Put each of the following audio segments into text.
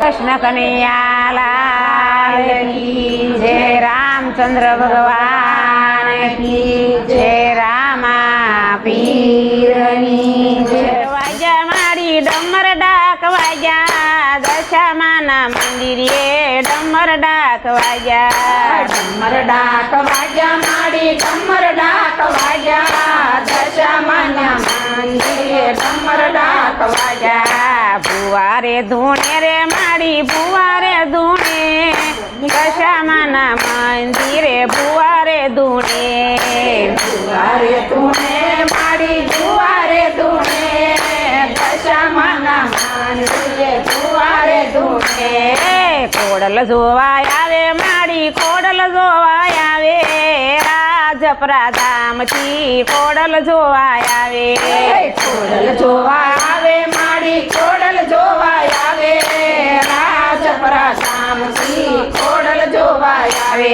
कृष्ण कन्हैया लाल की जय। रामचंद्र भगवान की जय। रामा पीरनी जय। वाजा मारी डमर डाक वाजा दशामाना मंदिरे डमर डाक वाजा। डमर डाक वाजा मारी डमर डाक वाजा दशामाना मंदिरे डमर डाक वाजा। बुआरे धूणे रे मारी बुआरे धूणे दशामाना मंदिरे बुआरे धूणे। बुआरे धूणे मारी बुआरे धूणे दशामाना मंदिरे बुआरे धूणे। कोडल जोवाय आवे मारी कोडल जोवाय आवे રાજપરા ધામથી કોડલ જોવાય આવે। કોડલ જોવાય આવે મારી કોડલ જોવાય આવે રાજપરા ધામથી કોડલ જોવાય આવે।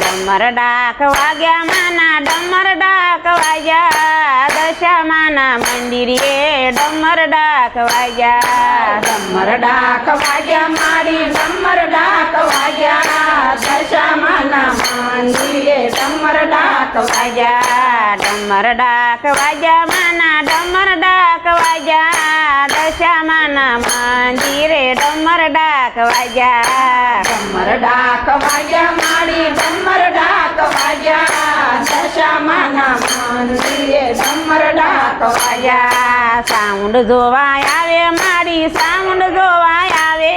ડમર ડાક વાગ્યા માના ડમર ડાક વાગ્યા દશામાના મંદિરે ડમર ડાક વાગ્યા। ડમર ડાક વાગ્યા મારી ડમર ડાક વાગ્યા દશામાના મંદિરે ડમર ડાક વાગ્યા। ડમર ડાક વાગ્યા માના ડમર ડાક વાગ્યા દશામાના મંદિરે ડમર ડાક વાગ્યા। ડમર ડાક વાગ્યા મારી ડમર ડાક વાગ્યા દશામાના મંદિરે ડમર ડાક વાગ્યા। સાઉન્ડ જોવાય આવે મારી સાઉન્ડ જોવાય આવે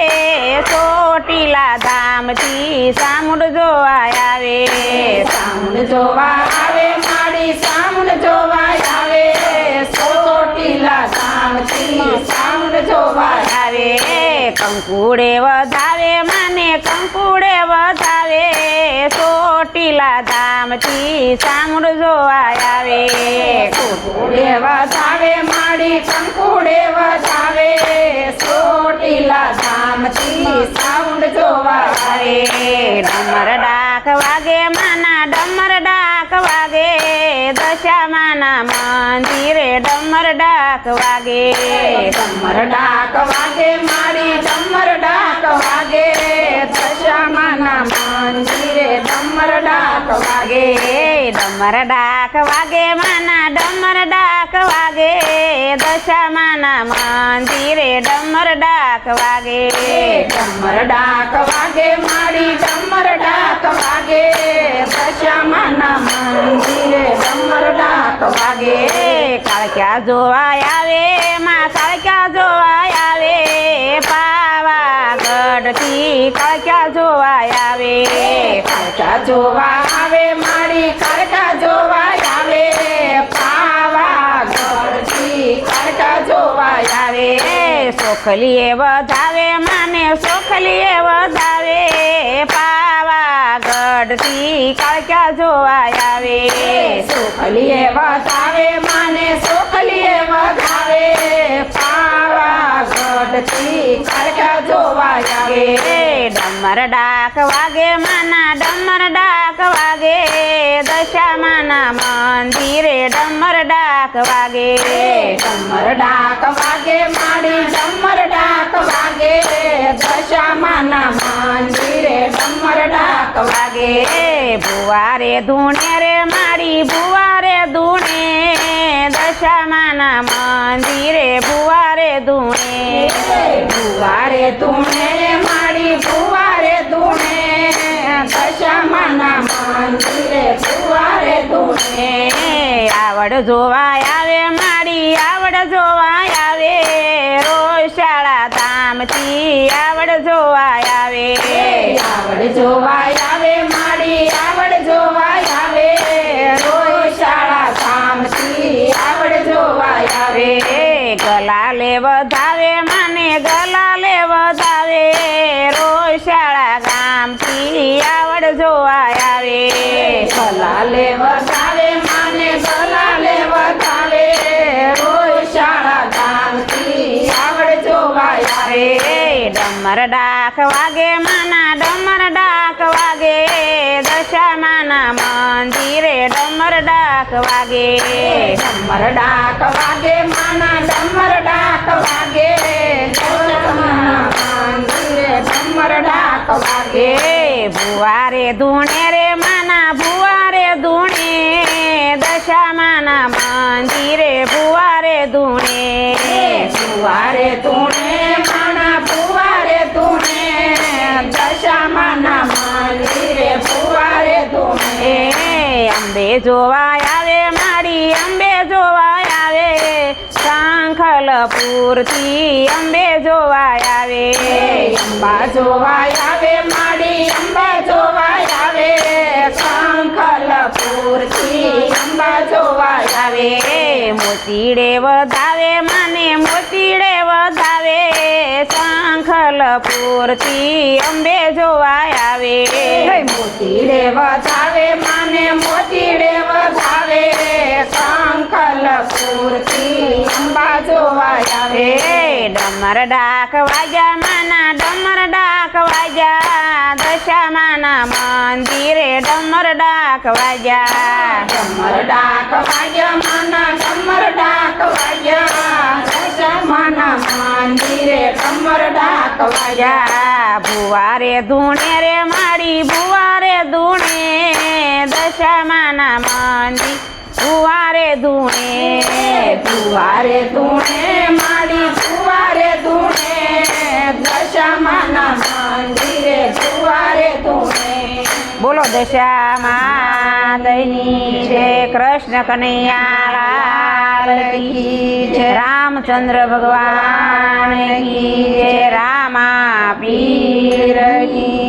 ચોટીલા ધામથી સાઉન્ડ જોવાય આવે। સાઉન્ડ જોવા આવે મારી સાઉન્ડ જોવાય આવે ચોટીલા ધામથી સાઉન્ડ જોવાય આવે। કંકુડે વધાવે મને કંકુડે વધાવે ચોટીલા ધામથી સાઉન્ડ જોવાય આવે। કંકુડે વધાવે મારી કંકુડે વધાવે ચોટીલા ધામથી સાઉન્ડ જોવાય આવે। ડમર ડાક વાગે માના ડમર ડાક વાગે દશામાના મંદિરે ડમર ડાક વાગે। ડમર ડાક વાગે મારી ડમર ડાક વાગે દશામાના મંદિરે ડમર ડાક વાગે। ડમર ડાક વાગે માના ડમર ડાક વાગે દશામાના મંદિરે ડમર ડાક વાગે। ડમર ડાક વાગે મારી ડમર ડાક વાગે દશામાના મંદિરે ડમર ડાક વાગે। કાળક્યા જોવાય આવે માં કાળક્યા જોવાય આવે પાવાગઢથી કાળક્યા જોવાય આવે। કાળકા જોવા આવે મારી કાળકા જોવાય આવે પાવાગઢથી કાળકા જોવાય આવે। સોખલીએ વધાવે માને સોખલીએ વધાવે પાવાગઢથી કાળક્યા જોવાય આવે। સોખલીએ વધાવે માને સોખલીએ વધાવે પાવાગઢથી કાળકા જોવાય આવે। ડમર ડાક વાગે માના ડમર ડાક વાગે દશામાના મંદિરે ડમર ડાક વાગે। ડમર ડાક વાગે મારી ડમર ડાક વાગે દશામાના મંદિરે ડમર ડાક વાગે। ભુવારે ધૂણે રે મારી ભુવારે ધૂણે દશામાના મંદિરે ભુવારે ધૂણે। ભુવારે ધૂણે મારી ભુવારે ધૂણે દશામાના મંદિરે ભુવારે ધૂણે। આવડ જોવાય આવે મારી આવડ જોવાય આવે રોશાળા ધામથી આવડ જોવાય આવે। આવડ જોવાય આવે મારી આવડ જોવાય આવે રોશાળા ધામથી આવડ જોવાય આવે। ગલાલે વધાવે મને ગલાલે વધાવે રોશાળા ગામથી આવડ જોવાય આવે। ગલાલે વધાવે માને ગલાલે વધાવે રોશાળા ધામથી આવડ જોવાય આવે। ડમર ડાક વાગે માના ડમર ડાક વાગે દશામાના મંદિરે ડમર ડાક વાગે। ડમર ડાક વાગે માના ડમર ડાક વાગે દશામાના મંદિરે વાગે ભુવારે ધૂણે રે માના ભુવારે ધૂણે દશામાના મંદિરે ભુવારે ધૂણે ફુવારે ધૂણે માના ફુવારે ધૂણે દશામાના મંદિરે ફુવારે ધૂણે અંબે જોવા આવે મારી અંબે જોવા આવે શંખલપુરથી અંબે જોવા આવે અંબા જોવાય આવે માડી અંબા જોવાય આવે શંખલપુરથી અંબા જોવાય આવે મોતીડે વધાવે મને મોતીડે વધાવે શંખલપુરથી અંબે જોવા આવે મોતીડે વધાવે માને મોતીડે વધાવે શંખલપુરથી અંબા જોવાય આવે ડમર ડાક વાજા માના ડમર ડાક વાજા દશામાના મંદિરે ડમર ડાક વાજા ડમર ડાક વાગ્યા માના ડમર ડાક વાગ્યા દશામાના મંદિરે ડમર ડાક વાગ્યા ભુવારે ધૂણે રે મારી ભુવારે ધૂણે દશામાના મંદિર ભુવારે ધૂણે ફુવારે ધૂણે માડી ફુવારે ધૂણે દશામાના મંદિરે ફુવારે ધૂણે બોલો દશામાં દૈની છે કૃષ્ણ કનૈયા લાલ કી જય રામચંદ્ર ભગવાન કી જય રામા પીર કી